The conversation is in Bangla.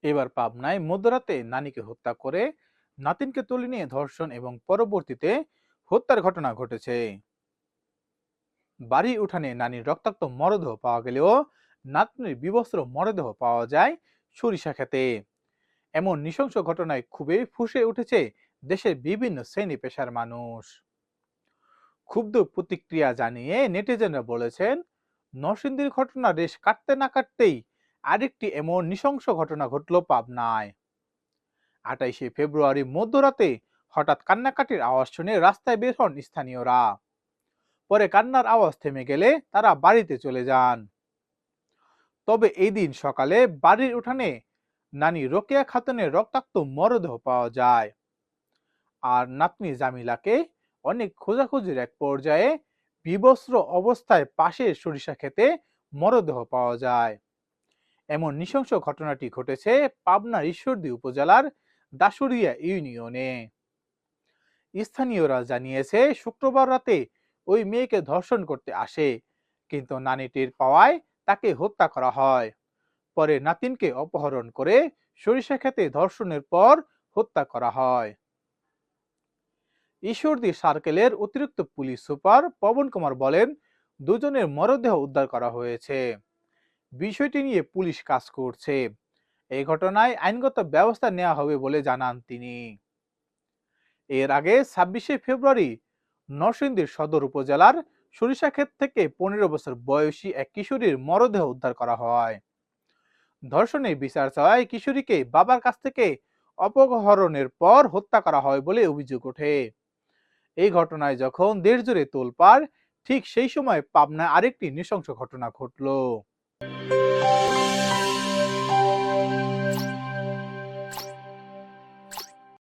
এবার পাবনায় মধ্যরাতে নানিকে হত্যা করে নাতিনকে তুলে নিয়ে ধর্ষণ এবং পরবর্তীতে হত্যার ঘটনা ঘটেছে। বাড়ির উঠানে নানির রক্তাক্ত মরদেহ পাওয়া গেলেও নাতনির বিবস্ত্র মরদেহ পাওয়া যায় সরিষা খেতে। এমন নৃশংস ঘটনায় খুবই ফুঁসে উঠেছে দেশের বিভিন্ন শ্রেণী পেশার মানুষ। ক্ষুব্ধ প্রতিক্রিয়া জানিয়ে নেটিজেনরা বলেছেন, নরসিংদীর ঘটনা রেশ কাটতে না কাটতেই আরেকটি এমন নৃশংস ঘটনা ঘটল পাবনায়। 28শে ফেব্রুয়ারি মধ্যরাতে হঠাৎ কান্নাকাটির আওয়াজ শুনে রাস্তায় বের হন স্থানীয়রা। পরে কান্নার আওয়াজ থেমে গেলে তারা বাড়িতে চলে যান। তবে এই দিন সকালে বাড়ির উঠানে নানি রোকেয়া খাতুনের রক্তাক্ত মরদেহ পাওয়া যায়। আর নাতনি জামিলাকে অনেক খোঁজাখুঁজির এক পর্যায়ে বিবস্ত্র অবস্থায় পাশের সরিষা খেতে মরদেহ পাওয়া যায়। এমন নৃশংস ঘটনাটি ঘটেছে পাবনার ঈশ্বরদী উপজেলার দাসুরিয়া ইউনিয়নে। স্থানীয়রা জানিয়েছে, শুক্রবার রাতে ওই মেয়েকে ধর্ষণ করতে আসে, কিন্তু নানিটির পাওয়ায় তাকে হত্যা করা হয়। পরে নাতিনকে অপহরণ করে সরিষা খেতে ধর্ষণের পর হত্যা করা হয়। ঈশ্বরদী সার্কেলের অতিরিক্ত পুলিশ সুপার পবন কুমার বলেন, দুজনের মরদেহ উদ্ধার করা হয়েছে। বিষয়টি নিয়ে পুলিশ কাজ করছে। এই ঘটনায় আইনগত ব্যবস্থা নেওয়া হবে বলে জানান তিনি। এর আগে 26শে ফেব্রুয়ারি নরসিংদীর সদর উপজেলার সরিষাক্ষেত থেকে 15 বছর বয়সী এক কিশোরীর মরদেহ উদ্ধার করা হয়। ধর্ষণের বিচার চাওয়ায় কিশোরীকে বাবার কাছ থেকে অপহরণের পর হত্যা করা হয় বলে অভিযোগ ওঠে। এই ঘটনায় যখন দেশজুড়ে তোলপাড়, ঠিক সেই সময় পাবনায় আরেকটি নৃশংস ঘটনা ঘটল।